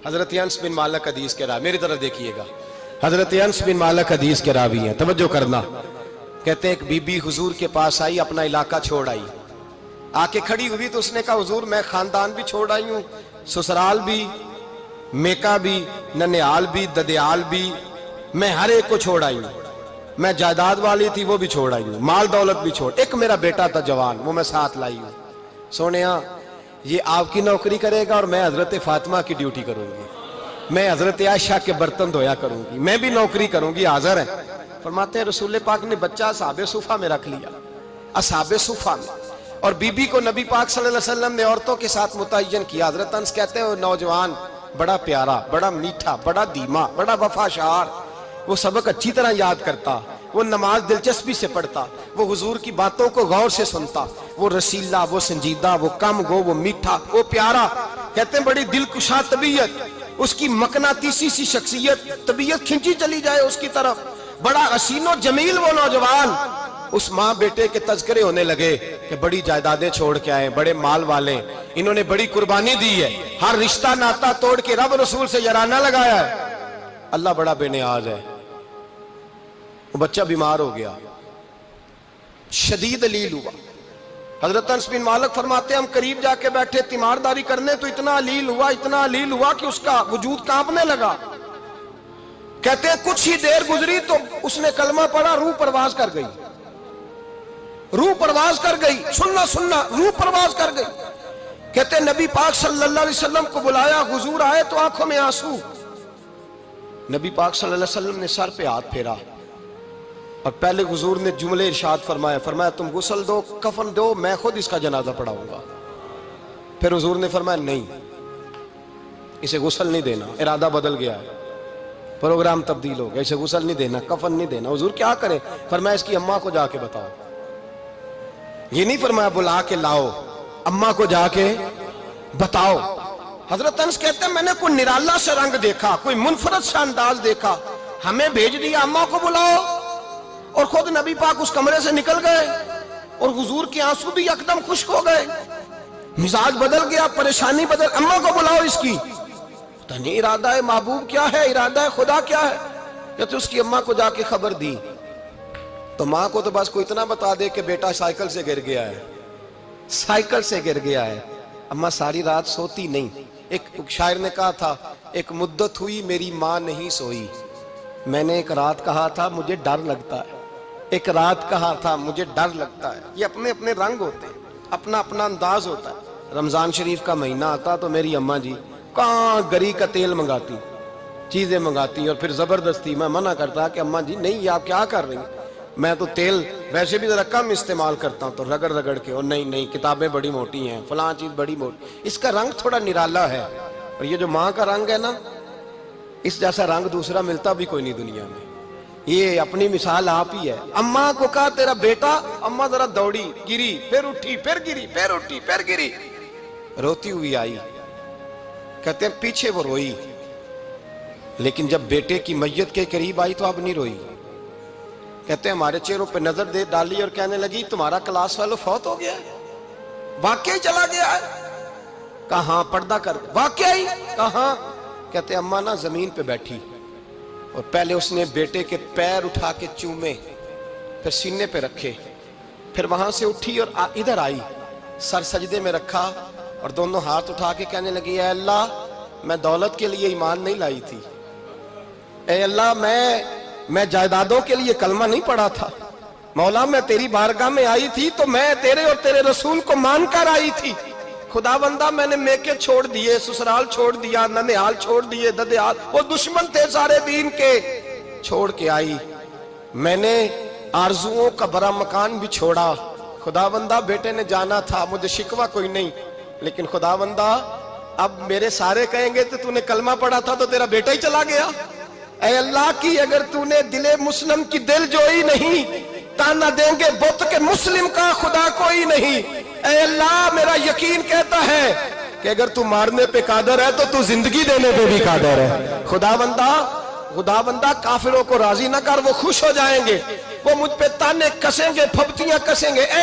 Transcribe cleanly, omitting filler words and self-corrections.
حضرت انس بن مالک حدیث کے راوی، میری طرف دیکھیے گا، حضرت انس بن مالک حدیث کے راوی ہیں، توجہ کرنا۔ کہتے ہیں ایک بی بی حضور کے پاس آئی، اپنا علاقہ چھوڑ آئی، آ کے کھڑی ہوئی تو اس نے کہا حضور میں خاندان بھی چھوڑ آئی ہوں، سسرال بھی، میکا بھی، ننیال بھی، ددیال بھی، میں ہر ایک کو چھوڑ آئی ہوں، میں جائیداد والی تھی وہ بھی چھوڑ آئی ہوں، مال دولت بھی چھوڑ، ایک میرا بیٹا تھا جوان وہ میں ساتھ لائی ہوں۔ سونیا یہ آپ کی نوکری کرے گا اور میں حضرت فاطمہ کی ڈیوٹی کروں گی، میں حضرت عائشہ کے برتن دھویا کروں گی، میں بھی نوکری کروں گی، حاضر ہے۔ فرماتے ہیں رسول پاک نے بچہ اصحاب صفہ میں رکھ لیا، اصحاب صفہ میں، اور بی بی کو نبی پاک صلی اللہ علیہ وسلم نے عورتوں کے ساتھ متعین کیا۔ حضرت انس کہتے ہیں وہ نوجوان بڑا پیارا، بڑا میٹھا، بڑا دھیما، بڑا وفاشار، وہ سبق اچھی طرح یاد کرتا، وہ نماز دلچسپی سے پڑھتا، وہ حضور کی باتوں کو غور سے سنتا، وہ رسیلا، وہ سنجیدہ، وہ کم گو، وہ میٹھا، وہ پیارا۔ کہتے ہیں بڑی دلکشا طبیعت، اس کی مقناطیسی سی شخصیت، طبیعت کھنچی چلی جائے اس کی طرف، بڑا حسین و جمیل وہ نوجوان۔ اس ماں بیٹے کے تذکرے ہونے لگے کہ بڑی جائیدادیں چھوڑ کے آئے، بڑے مال والے، انہوں نے بڑی قربانی دی ہے، ہر رشتہ ناتا توڑ کے رب رسول سے یارانہ لگایا ہے، اللہ بڑا بے نیاز ہے۔ وہ بچہ بیمار ہو گیا، شدید علیل ہوا۔ حضرت انس بن مالک فرماتے ہیں ہم قریب جا کے بیٹھے تیمارداری کرنے تو اتنا علیل ہوا کہ اس کا وجود کانپنے لگا۔ کہتے ہیں کچھ ہی دیر گزری تو اس نے کلمہ پڑھا، روح پرواز کر گئی، روح پرواز کر گئی، سننا روح پرواز کر گئی۔ کہتے ہیں نبی پاک صلی اللہ علیہ وسلم کو بلایا، حضور آئے تو آنکھوں میں آنسو۔ نبی پاک صلی اللہ علیہ وسلم نے سر پہ ہاتھ پھیرا اور پہلے حضور نے جملے ارشاد فرمایا تم غسل دو، کفن دو، میں خود اس کا جنازہ پڑھاؤں گا۔ پھر حضور نے فرمایا نہیں، اسے غسل نہیں دینا، ارادہ بدل گیا ہے، پروگرام تبدیل ہو گیا، اسے غسل نہیں دینا، کفن نہیں دینا۔ حضور کیا کرے؟ فرمایا اس کی اماں کو جا کے بتاؤ۔ یہ نہیں فرمایا بلا کے لاؤ، اماں کو جا کے بتاؤ۔ حضرت انس کہتے ہیں میں نے کوئی نرالا سا رنگ دیکھا، کوئی منفرد سا انداز دیکھا، ہمیں بھیج دیا اماں کو بلاؤ، اور خود نبی پاک اس کمرے سے نکل گئے اور حضور کے آنسو بھی یکدم خشک ہو گئے، مزاج بدل گیا، پریشانی بدل، اماں کو بلاؤ اس کی۔ پتہ نہیں ارادہ محبوب کیا ہے، ارادہ خدا کیا ہے، کہتے اس کی اماں کو جا کے خبر دی تو ماں کو تو بس کوئی اتنا بتا دے کہ بیٹا سائیکل سے گر گیا ہے، سائیکل سے گر گیا ہے۔ اماں ساری رات سوتی نہیں، ایک شاعر نے کہا تھا ایک مدت ہوئی میری ماں نہیں سوئی، میں نے ایک رات کہا تھا مجھے ڈر لگتا ہے، ایک رات کہا تھا مجھے ڈر لگتا ہے۔ یہ اپنے اپنے رنگ ہوتے ہیں، اپنا اپنا انداز ہوتا ہے۔ رمضان شریف کا مہینہ آتا تو میری اماں جی کہاں گری کا تیل منگاتی، چیزیں منگاتی، اور پھر زبردستی میں منع کرتا کہ اماں جی نہیں، یہ آپ کیا کر رہی ہیں، میں تو تیل ویسے بھی ذرا کم استعمال کرتا ہوں، تو رگڑ رگڑ کے، اور نہیں کتابیں بڑی موٹی ہیں، فلاں چیز بڑی موٹی، اس کا رنگ تھوڑا نرالا ہے۔ اور یہ جو ماں کا رنگ ہے نا، اس جیسا رنگ دوسرا ملتا بھی کوئی نہیں دنیا میں، یہ اپنی مثال آپ ہی ہے۔ اماں کو کہا تیرا بیٹا، اماں ذرا دوڑی، گری، پھر اٹھی، پھر گری، پھر اٹھی، پھر گری، روتی ہوئی آئی۔ کہتے ہیں پیچھے وہ روئی، لیکن جب بیٹے کی میت کے قریب آئی تو اب نہیں روئی۔ کہتے ہیں ہمارے چہروں پہ نظر دے ڈالی اور کہنے لگی تمہارا کلاس فیلو فوت ہو گیا ہے، واقعی چلا گیا ہے؟ کہاں پردہ کر، واقعی کہاں؟ کہتے ہیں اماں نا زمین پہ بیٹھی اور پہلے اس نے بیٹے کے پیر اٹھا کے چومے، پھر سینے پہ رکھے، پھر وہاں سے اٹھی اور ادھر آئی، سر سجدے میں رکھا اور دونوں ہاتھ اٹھا کے کہنے لگی اے اللہ میں دولت کے لیے ایمان نہیں لائی تھی، اے اللہ میں جائیدادوں کے لیے کلمہ نہیں پڑھا تھا، مولا میں تیری بارگاہ میں آئی تھی تو میں تیرے اور تیرے رسول کو مان کر آئی تھی، خدا بندہ میں نے میکے چھوڑ دیے، سسرال چھوڑ دیا، ننیال چھوڑ دیے، ددیال، وہ دشمن تھے سارے دین کے، چھوڑ کے آئی، میں نے آرزوؤں کا بڑا مکان بھی چھوڑا، خدا بندہ بیٹے نے جانا تھا، مجھے شکوہ کوئی نہیں، لیکن خدا بندہ اب میرے سارے کہیں گے تو نے کلمہ پڑھا تھا تو تیرا بیٹا ہی چلا گیا، اے اللہ کی اگر تو نے دل مسلم کی دل جوئی نہیں، تانا دیں گے بت کے مسلم کا خدا کوئی نہیں، اے اللہ میرا یقین کہتا ہے کہ اگر تو مارنے پہ قادر ہے تو زندگی دینے پہ بھی قادر ہے، خدا بندہ کافروں کو راضی نہ کر، وہ خوش ہو جائیں گے، وہ مجھ پہ تانے کسیں گے، پھپتیاں کسیں گے، اے